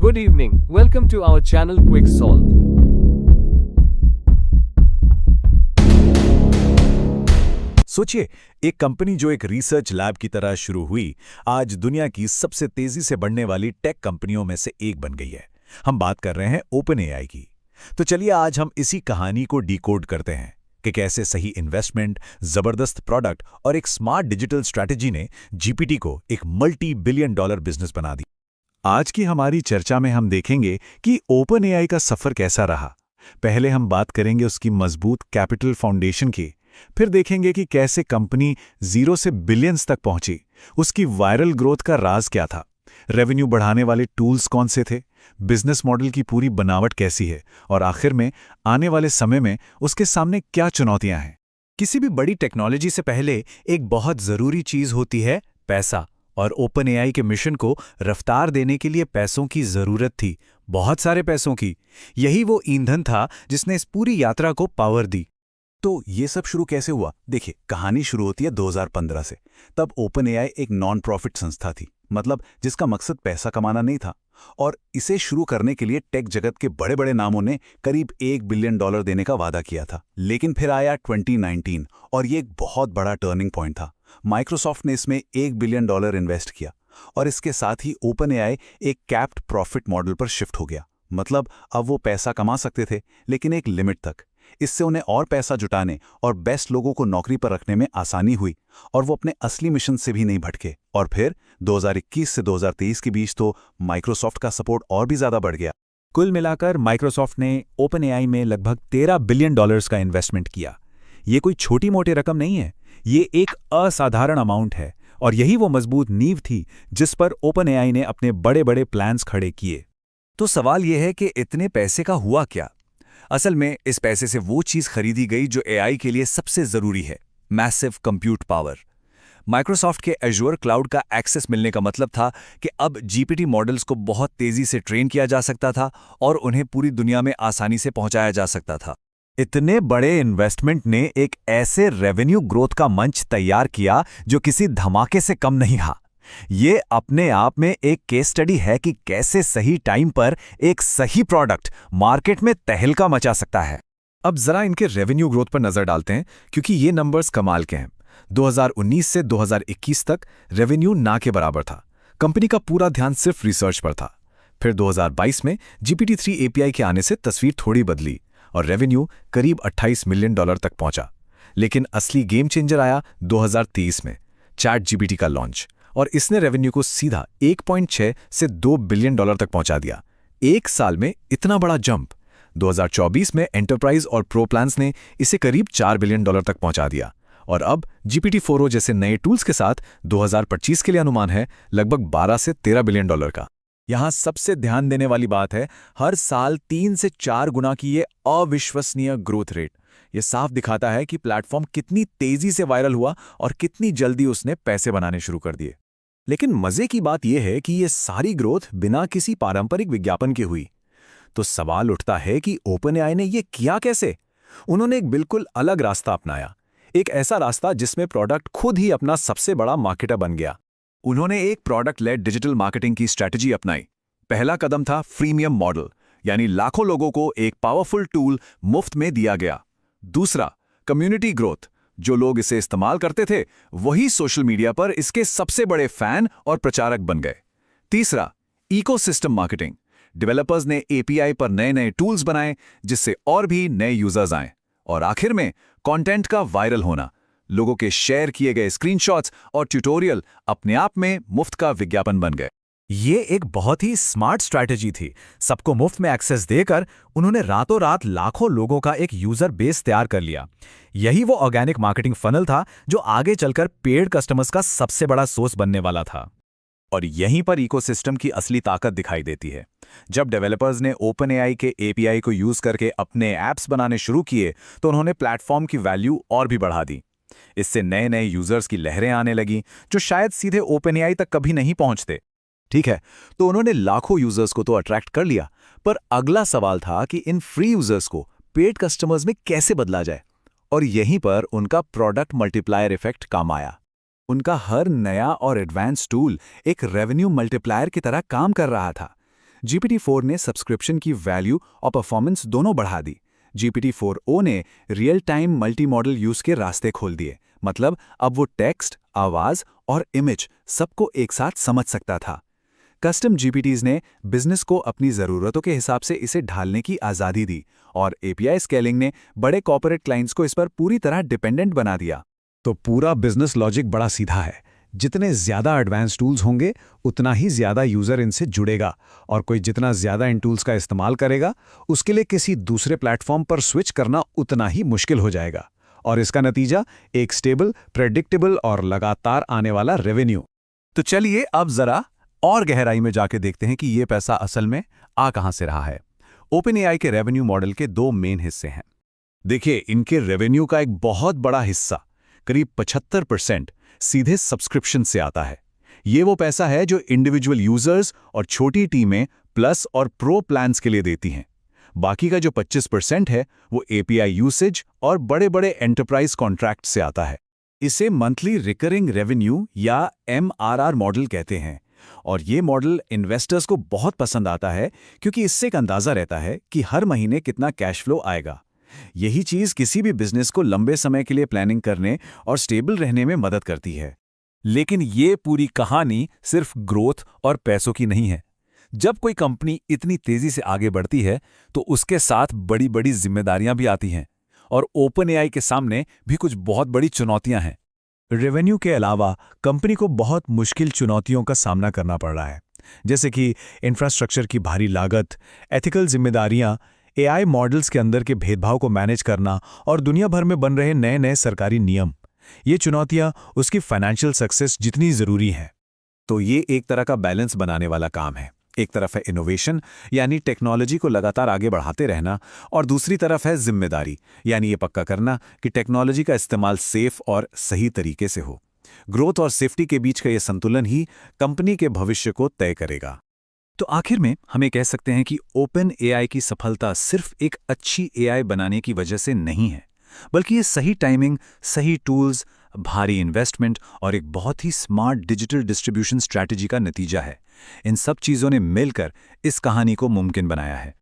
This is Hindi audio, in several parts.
Good evening. Welcome to our channel Quick Solve. सोचिए, एक कंपनी जो एक रिसर्च लैब की तरह शुरू हुई, आज दुनिया की सबसे तेजी से बढ़ने वाली टेक कंपनियों में से एक बन गई है। हम बात कर रहे हैं ओपन एआई की। तो चलिए आज हम इसी कहानी को डिकोड करते हैं कि कैसे सही इन्वेस्टमेंट, जबरदस्त प्रोडक्ट और एक स्मार्ट डिजिटल स्ट्रैटेजी ने जीपीटी को एक मल्टी बिलियन डॉलर बिजनेस बना दी। आज की हमारी चर्चा में हम देखेंगे कि ओपन एआई का सफर कैसा रहा। पहले हम बात करेंगे उसकी मजबूत कैपिटल फाउंडेशन की, फिर देखेंगे कि कैसे कंपनी जीरो से बिलियंस तक पहुंची, उसकी वायरल ग्रोथ का राज क्या था, रेवेन्यू बढ़ाने वाले टूल्स कौन से थे, बिजनेस मॉडल की पूरी बनावट कैसी है और आखिर में आने वाले समय में उसके सामने क्या चुनौतियां हैं। किसी भी बड़ी टेक्नोलॉजी से पहले एक बहुत जरूरी चीज होती है पैसा, और ओपन एआई के मिशन को रफ्तार देने के लिए पैसों की जरूरत थी, बहुत सारे पैसों की। यही वो ईंधन था जिसने इस पूरी यात्रा को पावर दी। तो ये सब शुरू कैसे हुआ? देखिए, कहानी शुरू होती है 2015 से। तब ओपन एआई एक नॉन प्रॉफिट संस्था थी, मतलब जिसका मकसद पैसा कमाना नहीं था, और इसे शुरू करने के लिए टेक जगत के बड़े बड़े नामों ने करीब $1 बिलियन देने का वादा किया था। लेकिन फिर आया 2019 और ये एक बहुत बड़ा टर्निंग पॉइंट था। माइक्रोसॉफ्ट ने इसमें $1 बिलियन इन्वेस्ट किया और इसके साथ ही ओपन एआई एक कैप्ड प्रॉफिट मॉडल पर शिफ्ट हो गया। मतलब अब वो पैसा कमा सकते थे, लेकिन एक लिमिट तक। इससे उन्हें और पैसा जुटाने और बेस्ट लोगों को नौकरी पर रखने में आसानी हुई और वो अपने असली मिशन से भी नहीं भटके। और फिर 2021 से 2023 के बीच तो माइक्रोसॉफ्ट का सपोर्ट और भी ज्यादा बढ़ गया। कुल मिलाकर माइक्रोसॉफ्ट ने ओपन एआई में लगभग $13 बिलियन का इन्वेस्टमेंट किया। ये कोई छोटी मोटी रकम नहीं है, ये एक असाधारण अमाउंट है, और यही वो मजबूत नींव थी जिस पर ओपन एआई ने अपने बड़े बड़े प्लान्स खड़े किए। तो सवाल यह है कि इतने पैसे का हुआ क्या? असल में इस पैसे से वो चीज खरीदी गई जो एआई के लिए सबसे जरूरी है, मैसिव कंप्यूट पावर। माइक्रोसॉफ्ट के एज़्योर क्लाउड का एक्सेस मिलने का मतलब था कि अब जीपीटी मॉडल्स को बहुत तेजी से ट्रेन किया जा सकता था और उन्हें पूरी दुनिया में आसानी से पहुंचाया जा सकता था। इतने बड़े इन्वेस्टमेंट ने एक ऐसे रेवेन्यू ग्रोथ का मंच तैयार किया जो किसी धमाके से कम नहीं था। ये अपने आप में एक केस स्टडी है कि कैसे सही टाइम पर एक सही प्रोडक्ट मार्केट में तहलका मचा सकता है। अब जरा इनके रेवेन्यू ग्रोथ पर नजर डालते हैं, क्योंकि ये नंबर्स कमाल के हैं। 2019 से 2021 तक रेवेन्यू ना के बराबर था। कंपनी का पूरा ध्यान सिर्फ रिसर्च पर था। फिर 2022 में GPT-3 एपीआई के आने से तस्वीर थोड़ी बदली और रेवेन्यू करीब $28 मिलियन तक पहुंचा। लेकिन असली गेम चेंजर आया 2023 में, चैट जीपीटी का लॉन्च, और इसने रेवेन्यू को सीधा 1.6 से $2 बिलियन तक पहुंचा दिया। एक साल में इतना बड़ा जंप। 2024 में एंटरप्राइज और प्रो प्लान्स ने इसे करीब $4 बिलियन तक पहुंचा दिया, और अब GPT-4o जैसे नए टूल्स के साथ 2025 के लिए अनुमान है लगभग $12 से $13 बिलियन का। यहां सबसे ध्यान देने वाली बात है, हर साल 3 से 4 गुना की ये अविश्वसनीय ग्रोथ रेट। ये साफ दिखाता है कि प्लेटफॉर्म कितनी तेजी से वायरल हुआ और कितनी जल्दी उसने पैसे बनाने शुरू कर दिए। लेकिन मजे की बात यह है कि ये सारी ग्रोथ बिना किसी पारंपरिक विज्ञापन के हुई। तो सवाल उठता है कि ओपन एआई ने ये किया कैसे? उन्होंने एक बिल्कुल अलग रास्ता अपनाया, एक ऐसा रास्ता जिसमें प्रोडक्ट खुद ही अपना सबसे बड़ा मार्केटर बन गया। उन्होंने एक प्रोडक्ट लेड डिजिटल मार्केटिंग की स्ट्रैटेजी अपनाई। पहला कदम था फ्रीमियम मॉडल, यानी लाखों लोगों को एक पावरफुल टूल मुफ्त में दिया गया। दूसरा, कम्युनिटी ग्रोथ, जो लोग इसे इस्तेमाल करते थे वही सोशल मीडिया पर इसके सबसे बड़े फैन और प्रचारक बन गए। तीसरा, इकोसिस्टम मार्केटिंग, डेवलपर्स ने एपीआई पर नए नए टूल्स बनाए जिससे और भी नए यूजर्स आए। और आखिर में कंटेंट का वायरल होना, लोगों के शेयर किए गए स्क्रीनशॉट्स और ट्यूटोरियल अपने आप में मुफ्त का विज्ञापन बन गए। ये एक बहुत ही स्मार्ट स्ट्रैटेजी थी। सबको मुफ्त में एक्सेस देकर उन्होंने रातों रात लाखों लोगों का एक यूजर बेस तैयार कर लिया। यही वो ऑर्गेनिक मार्केटिंग फनल था जो आगे चलकर पेड कस्टमर्स का सबसे बड़ा सोर्स बनने वाला था। और यहीं पर इकोसिस्टम की असली ताकत दिखाई देती है। जब डेवलपर्स ने ओपन एआई के एपीआई को यूज करके अपने ऐप्स बनाने शुरू किए तो उन्होंने प्लेटफॉर्म की वैल्यू और भी बढ़ा दी। इससे नए नए यूजर्स की लहरें आने लगी जो शायद सीधे ओपन एआई तक कभी नहीं पहुंचते। ठीक है, तो उन्होंने लाखों यूजर्स को तो अट्रैक्ट कर लिया, पर अगला सवाल था कि इन फ्री यूजर्स को पेड कस्टमर्स में कैसे बदला जाए। और यहीं पर उनका प्रोडक्ट मल्टीप्लायर इफेक्ट काम आया। उनका हर नया और एडवांस टूल एक रेवेन्यू मल्टीप्लायर की तरह काम कर रहा था। GPT-4 ने सब्सक्रिप्शन की वैल्यू और परफॉर्मेंस दोनों बढ़ा दी। GPT-4o ने real time multi modal use के रास्ते खोल दिए। मतलब अब वो टेक्स्ट, आवाज और इमेज सबको एक साथ समझ सकता था। कस्टम GPTs ने बिजनेस को अपनी ज़रूरतों के हिसाब से इसे ढालने की आज़ादी दी और API स्केलिंग ने बड़े कॉर्पोरेट क्लाइंट्स को इस पर पूरी तरह डिपेंडेंट बना दिया। तो पूरा बिजनेस लॉजिक बड़ा सीधा है। जितने ज़्यादा एडवांस टूल्स होंगे उतना ही ज़्यादा यूज़र इनसे जुड़ेगा, और कोई जितना ज़्यादा इन टूल्स का इस्तेमाल करेगा उसके लिए किसी दूसरे प्लेटफॉर्म पर स्विच करना उतना ही मुश्किल हो जाएगा। और इसका नतीजा एक स्टेबल, प्रेडिक्टेबल और लगातार आने वाला रेवेन्यू। तो चलिए अब जरा और गहराई में जाके देखते हैं कि ये पैसा असल में आ कहां से रहा है। OpenAI के रेवेन्यू मॉडल के दो मेन हिस्से हैं। देखिए, इनके रेवेन्यू का एक बहुत बड़ा हिस्सा, करीब 75%, सीधे सब्सक्रिप्शन से आता है। ये वो पैसा है जो इंडिविजुअल यूजर्स और छोटी टीमें प्लस और प्रो प्लान्स के लिए देती हैं। बाकी का जो 25% है वो API यूसेज और बड़े-बड़े एंटरप्राइज कॉन्ट्रैक्ट से आता है। इसे मंथली रिकरिंग रेवेन्यू या MRR मॉडल कहते हैं, और ये मॉडल इन्वेस्टर्स को बहुत पसंद आता है क्योंकि इससे एक अंदाजा रहता है कि हर महीने कितना कैश फ्लो आएगा। यही चीज़ किसी भी बिजनेस को लंबे समय के लिए प्लानिंग करने और स्टेबल रहने में मदद करती है। लेकिन ये पूरी कहानी सिर्फ ग्रोथ और पैसों की नहीं है। जब कोई कंपनी इतनी तेजी से आगे बढ़ती है तो उसके साथ बड़ी बड़ी जिम्मेदारियां भी आती हैं, और OpenAI के सामने भी कुछ बहुत बड़ी चुनौतियां हैं। रेवेन्यू के अलावा कंपनी को बहुत मुश्किल चुनौतियों का सामना करना पड़ रहा है, जैसे कि इंफ्रास्ट्रक्चर की भारी लागत, एथिकल जिम्मेदारियां, AI मॉडल्स के अंदर के भेदभाव को मैनेज करना और दुनिया भर में बन रहे नए नए सरकारी नियम। ये चुनौतियां उसकी फाइनेंशियल सक्सेस जितनी जरूरी हैं। तो ये एक तरह का बैलेंस बनाने वाला काम है। एक तरफ है इनोवेशन, यानी टेक्नोलॉजी को लगातार आगे बढ़ाते रहना, और दूसरी तरफ है जिम्मेदारी, यानी ये पक्का करना कि टेक्नोलॉजी का इस्तेमाल सेफ और सही तरीके से हो। ग्रोथ और सेफ्टी के बीच का ये संतुलन ही कंपनी के भविष्य को तय करेगा। तो आखिर में हम ये कह सकते हैं कि OpenAI की सफलता सिर्फ एक अच्छी AI बनाने की वजह से नहीं है, बल्कि ये सही टाइमिंग, सही टूल्स, भारी इन्वेस्टमेंट और एक बहुत ही स्मार्ट डिजिटल डिस्ट्रीब्यूशन स्ट्रैटेजी का नतीजा है। इन सब चीज़ों ने मिलकर इस कहानी को मुमकिन बनाया है।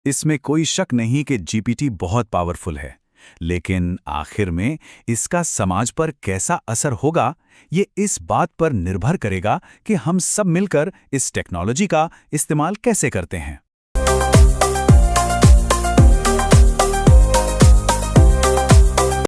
इसमें कोई शक नहीं कि GPT बहुत पावरफुल है, लेकिन आखिर में इसका समाज पर कैसा असर होगा, ये इस बात पर निर्भर करेगा कि हम सब मिलकर इस टेक्नोलॉजी का इस्तेमाल कैसे करते हैं।